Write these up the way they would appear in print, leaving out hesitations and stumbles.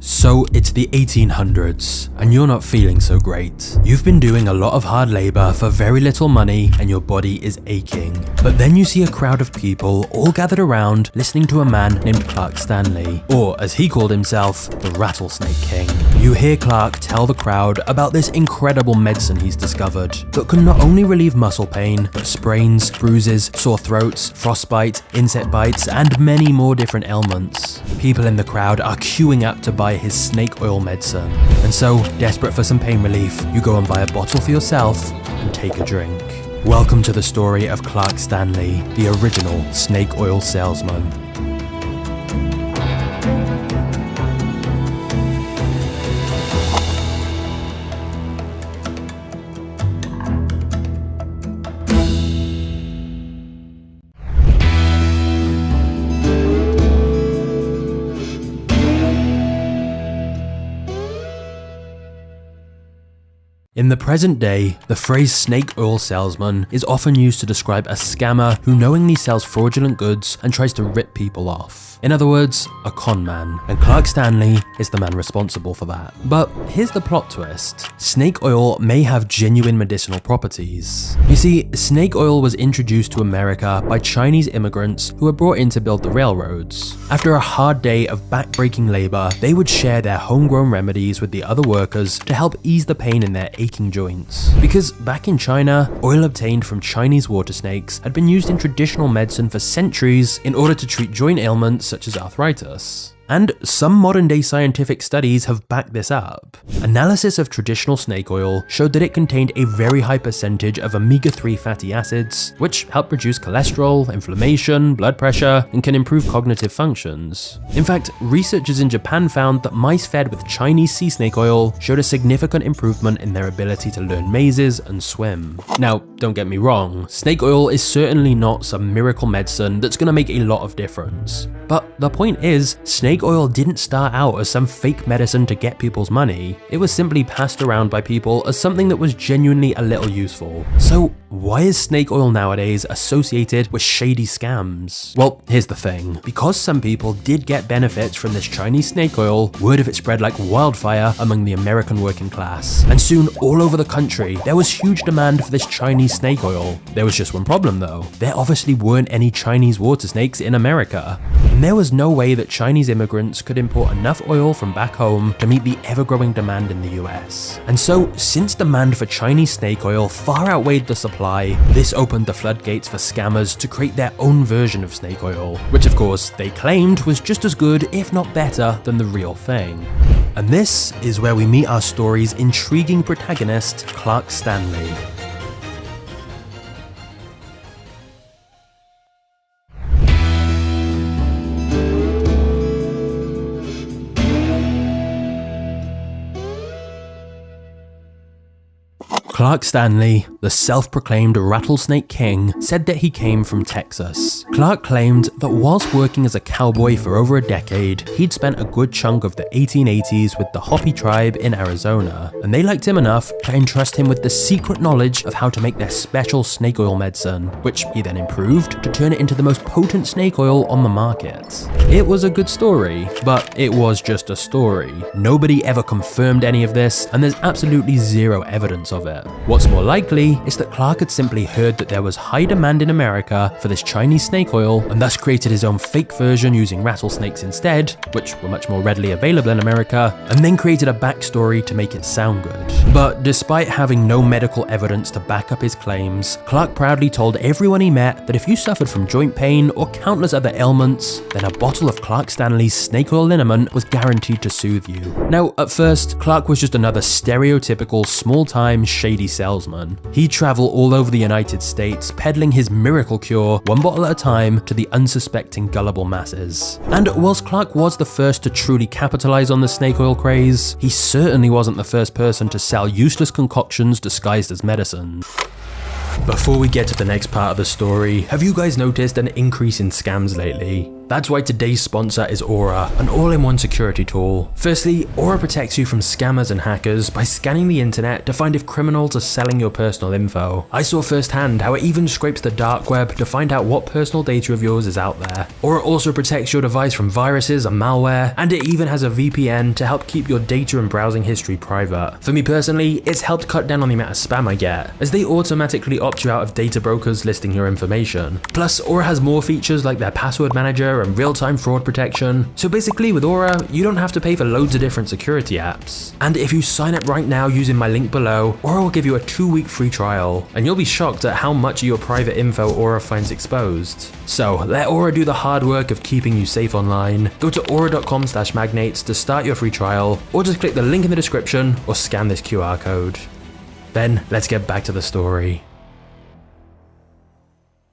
So it's the 1800s, and you're not feeling so great. You've been doing a lot of hard labor for very little money, and your body is aching. But then you see a crowd of people all gathered around listening to a man named Clark Stanley, or as he called himself, the Rattlesnake King. You hear Clark tell the crowd about this incredible medicine he's discovered that can not only relieve muscle pain, but sprains, bruises, sore throats, frostbite, insect bites, and many more different ailments. People in the crowd are queuing up to buy his snake oil medicine, and so, desperate for some pain relief, you go and buy a bottle for yourself and take a drink. Welcome to the story of Clark Stanley, the original snake oil salesman. In the present day, the phrase snake oil salesman is often used to describe a scammer who knowingly sells fraudulent goods and tries to rip people off. In other words, a con man, and Clark Stanley is the man responsible for that. But here's the plot twist. Snake oil may have genuine medicinal properties. You see, snake oil was introduced to America by Chinese immigrants who were brought in to build the railroads. After a hard day of back-breaking labor, they would share their homegrown remedies with the other workers to help ease the pain in their aching joints. Because back in China, oil obtained from Chinese water snakes had been used in traditional medicine for centuries in order to treat joint ailments such as arthritis. And some modern-day scientific studies have backed this up. Analysis of traditional snake oil showed that it contained a very high percentage of omega-3 fatty acids, which help reduce cholesterol, inflammation, blood pressure, and can improve cognitive functions. In fact, researchers in Japan found that mice fed with Chinese sea snake oil showed a significant improvement in their ability to learn mazes and swim. Now, don't get me wrong, snake oil is certainly not some miracle medicine that's going to make a lot of difference. But the point is, snake oil didn't start out as some fake medicine to get people's money. It was simply passed around by people as something that was genuinely a little useful. So why is snake oil nowadays associated with shady scams? Well, here's the thing. Because some people did get benefits from this Chinese snake oil, word of it spread like wildfire among the American working class. And soon, all over the country, there was huge demand for this Chinese snake oil. There was just one problem though. There obviously weren't any Chinese water snakes in America. And there was no way that Chinese immigrants could import enough oil from back home to meet the ever-growing demand in the US. And so, since demand for Chinese snake oil far outweighed the supply, this opened the floodgates for scammers to create their own version of snake oil, which of course they claimed was just as good, if not better, than the real thing. And this is where we meet our story's intriguing protagonist, Clark Stanley. Clark Stanley, the self-proclaimed Rattlesnake King, said that he came from Texas. Clark claimed that whilst working as a cowboy for over a decade, he'd spent a good chunk of the 1880s with the Hopi tribe in Arizona, and they liked him enough to entrust him with the secret knowledge of how to make their special snake oil medicine, which he then improved to turn it into the most potent snake oil on the market. It was a good story, but it was just a story. Nobody ever confirmed any of this, and there's absolutely zero evidence of it. What's more likely is that Clark had simply heard that there was high demand in America for this Chinese snake oil and thus created his own fake version using rattlesnakes instead, which were much more readily available in America, and then created a backstory to make it sound good. But despite having no medical evidence to back up his claims, Clark proudly told everyone he met that if you suffered from joint pain or countless other ailments, then a bottle of Clark Stanley's snake oil liniment was guaranteed to soothe you. Now, at first, Clark was just another stereotypical small-time shady salesman. He'd travel all over the United States, peddling his miracle cure one bottle at a time to the unsuspecting gullible masses. And whilst Clark was the first to truly capitalize on the snake oil craze, he certainly wasn't the first person to sell useless concoctions disguised as medicine. Before we get to the next part of the story, have you guys noticed an increase in scams lately? That's why today's sponsor is Aura, an all-in-one security tool. Firstly, Aura protects you from scammers and hackers by scanning the internet to find if criminals are selling your personal info. I saw firsthand how it even scrapes the dark web to find out what personal data of yours is out there. Aura also protects your device from viruses and malware, and it even has a VPN to help keep your data and browsing history private. For me personally, it's helped cut down on the amount of spam I get, as they automatically opt you out of data brokers listing your information. Plus, Aura has more features like their password manager and real-time fraud protection. So basically with Aura, you don't have to pay for loads of different security apps. And if you sign up right now using my link below, Aura will give you a 2-week free trial, and you'll be shocked at how much of your private info Aura finds exposed. So let Aura do the hard work of keeping you safe online. Go to aura.com/magnates to start your free trial, or just click the link in the description or scan this QR code. Then let's get back to the story.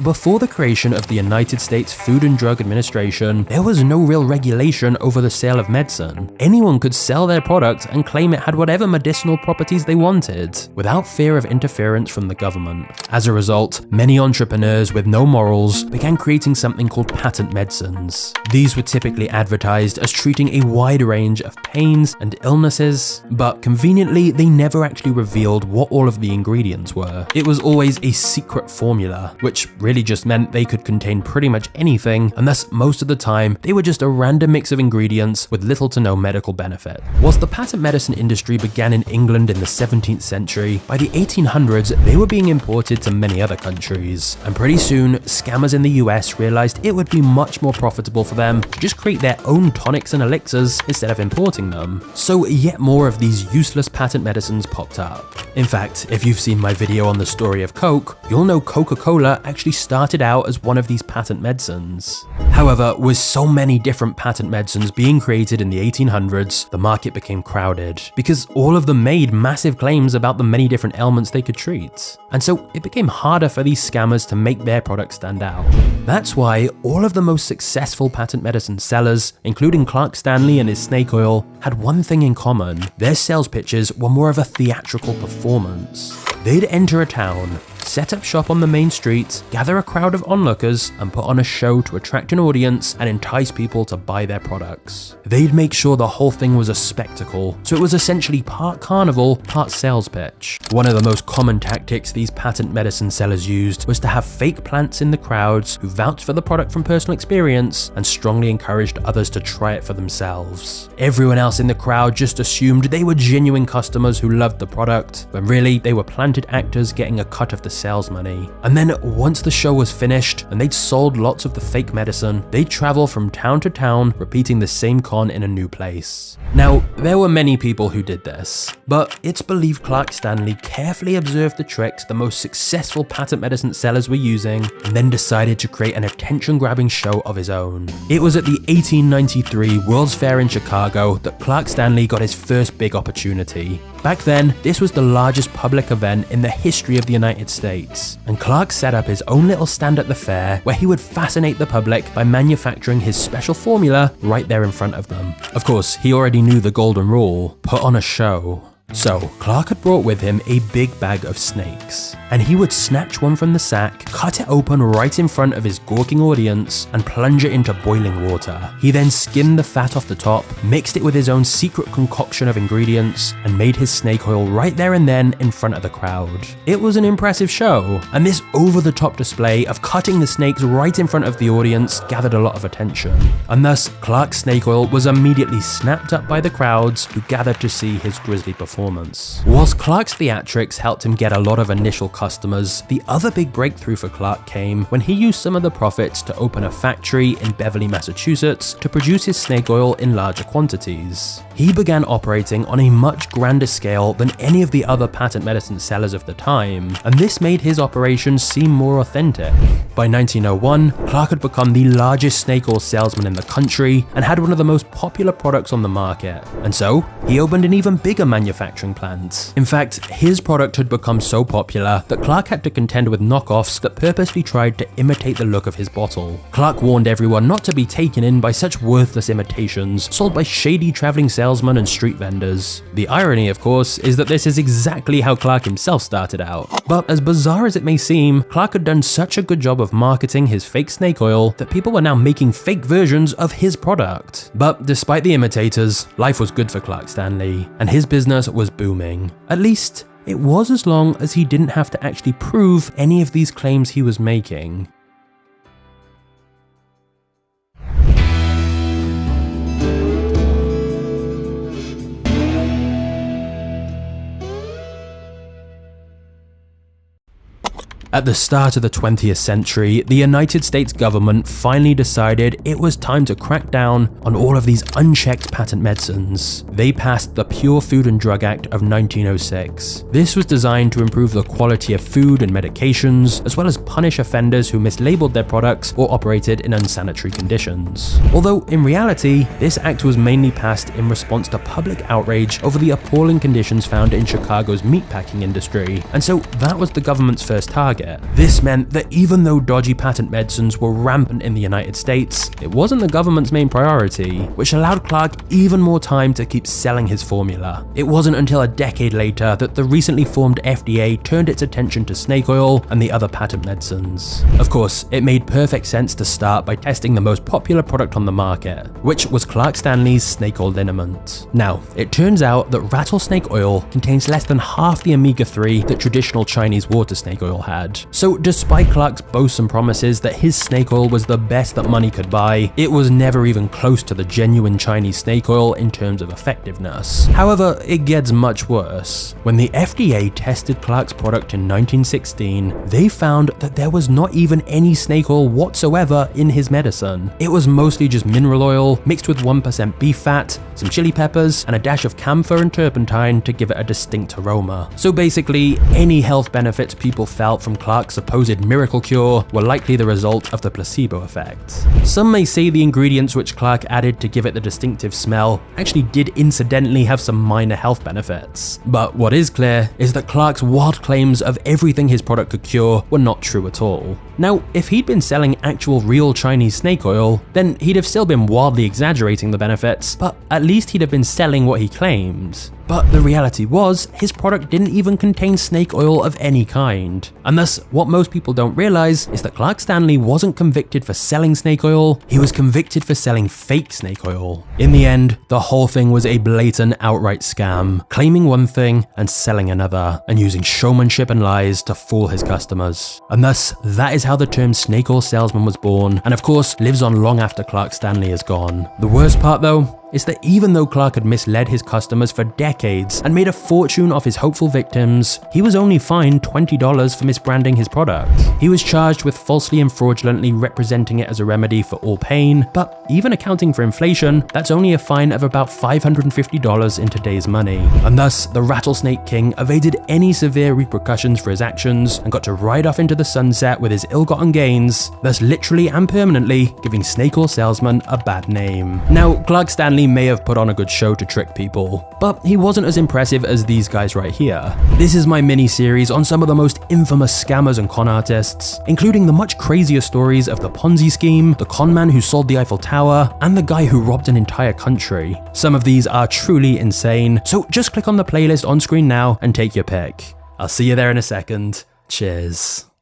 Before the creation of the United States Food and Drug Administration, there was no real regulation over the sale of medicine. Anyone could sell their product and claim it had whatever medicinal properties they wanted, without fear of interference from the government. As a result, many entrepreneurs with no morals began creating something called patent medicines. These were typically advertised as treating a wide range of pains and illnesses, but conveniently, they never actually revealed what all of the ingredients were. It was always a secret formula, which really just meant they could contain pretty much anything, and thus most of the time they were just a random mix of ingredients with little to no medical benefit. Whilst the patent medicine industry began in England in the 17th century, by the 1800s they were being imported to many other countries, and pretty soon scammers in the US realized it would be much more profitable for them to just create their own tonics and elixirs instead of importing them. So yet more of these useless patent medicines popped up. In fact, if you've seen my video on the story of Coke, you'll know Coca-Cola actually started out as one of these patent medicines. However, with so many different patent medicines being created in the 1800s, the market became crowded because all of them made massive claims about the many different ailments they could treat. And so it became harder for these scammers to make their products stand out. That's why all of the most successful patent medicine sellers, including Clark Stanley and his snake oil, had one thing in common. Their sales pitches were more of a theatrical performance. They'd enter a town, set up shop on the main street, gather a crowd of onlookers, and put on a show to attract an audience and entice people to buy their products. They'd make sure the whole thing was a spectacle, so it was essentially part carnival, part sales pitch. One of the most common tactics these patent medicine sellers used was to have fake plants in the crowds who vouched for the product from personal experience and strongly encouraged others to try it for themselves. Everyone else in the crowd just assumed they were genuine customers who loved the product, but really they were planted actors getting a cut of the sales money. And then once the show was finished and they'd sold lots of the fake medicine, they'd travel from town to town, repeating the same con in a new place. Now, there were many people who did this, but it's believed Clark Stanley carefully observed the tricks the most successful patent medicine sellers were using and then decided to create an attention-grabbing show of his own. It was at the 1893 World's Fair in Chicago that Clark Stanley got his first big opportunity. Back then, this was the largest public event in the history of the United States, and Clark set up his own little stand at the fair where he would fascinate the public by manufacturing his special formula right there in front of them. Of course, he already knew the golden rule: put on a show. So, Clark had brought with him a big bag of snakes, and he would snatch one from the sack, cut it open right in front of his gawking audience, and plunge it into boiling water. He then skimmed the fat off the top, mixed it with his own secret concoction of ingredients, and made his snake oil right there and then in front of the crowd. It was an impressive show, and this over-the-top display of cutting the snakes right in front of the audience gathered a lot of attention. And thus, Clark's snake oil was immediately snapped up by the crowds who gathered to see his grisly performance. Whilst Clark's theatrics helped him get a lot of initial customers, the other big breakthrough for Clark came when he used some of the profits to open a factory in Beverly, Massachusetts to produce his snake oil in larger quantities. He began operating on a much grander scale than any of the other patent medicine sellers of the time, and this made his operations seem more authentic. By 1901, Clark had become the largest snake oil salesman in the country and had one of the most popular products on the market, and so he opened an even bigger manufacturing manufacturing plant. In fact, his product had become so popular that Clark had to contend with knockoffs that purposely tried to imitate the look of his bottle. Clark warned everyone not to be taken in by such worthless imitations sold by shady traveling salesmen and street vendors. The irony, of course, is that this is exactly how Clark himself started out. But as bizarre as it may seem, Clark had done such a good job of marketing his fake snake oil that people were now making fake versions of his product. But despite the imitators, life was good for Clark Stanley, and his business was booming. At least, it was as long as he didn't have to actually prove any of these claims he was making. At the start of the 20th century, the United States government finally decided it was time to crack down on all of these unchecked patent medicines. They passed the Pure Food and Drug Act of 1906. This was designed to improve the quality of food and medications, as well as punish offenders who mislabeled their products or operated in unsanitary conditions. Although in reality, this act was mainly passed in response to public outrage over the appalling conditions found in Chicago's meatpacking industry, and so that was the government's first target. This meant that even though dodgy patent medicines were rampant in the United States, it wasn't the government's main priority, which allowed Clark even more time to keep selling his formula. It wasn't until a decade later that the recently formed FDA turned its attention to snake oil and the other patent medicines. Of course, it made perfect sense to start by testing the most popular product on the market, which was Clark Stanley's snake oil liniment. Now, it turns out that rattlesnake oil contains less than half the omega-3 that traditional Chinese water snake oil had. So despite Clark's boasts and promises that his snake oil was the best that money could buy, it was never even close to the genuine Chinese snake oil in terms of effectiveness. However, it gets much worse. When the FDA tested Clark's product in 1916, they found that there was not even any snake oil whatsoever in his medicine. It was mostly just mineral oil mixed with 1% beef fat, some chili peppers, and a dash of camphor and turpentine to give it a distinct aroma. So basically, any health benefits people felt from Clark's supposed miracle cure were likely the result of the placebo effect. Some may say the ingredients which Clark added to give it the distinctive smell actually did incidentally have some minor health benefits. But what is clear is that Clark's wild claims of everything his product could cure were not true at all. Now, if he'd been selling actual real Chinese snake oil, then he'd have still been wildly exaggerating the benefits, but at least he'd have been selling what he claimed. But the reality was, his product didn't even contain snake oil of any kind. And thus, what most people don't realize is that Clark Stanley wasn't convicted for selling snake oil, he was convicted for selling fake snake oil. In the end, the whole thing was a blatant outright scam, claiming one thing and selling another, and using showmanship and lies to fool his customers. And thus, that is how the term snake oil salesman was born, and of course, lives on long after Clark Stanley is gone. The worst part though, is that even though Clark had misled his customers for decades and made a fortune off his hopeful victims, he was only fined $20 for misbranding his product. He was charged with falsely and fraudulently representing it as a remedy for all pain, but even accounting for inflation, that's only a fine of about $550 in today's money. And thus, the Rattlesnake King evaded any severe repercussions for his actions and got to ride off into the sunset with his ill-gotten gains, thus literally and permanently giving snake oil salesmen a bad name. Now, Clark Stanley may have put on a good show to trick people, but he wasn't as impressive as these guys right here. This is my mini-series on some of the most infamous scammers and con artists, including the much crazier stories of the Ponzi scheme, the con man who sold the Eiffel Tower, and the guy who robbed an entire country. Some of these are truly insane, so just click on the playlist on screen now and take your pick. I'll see you there in a second. Cheers.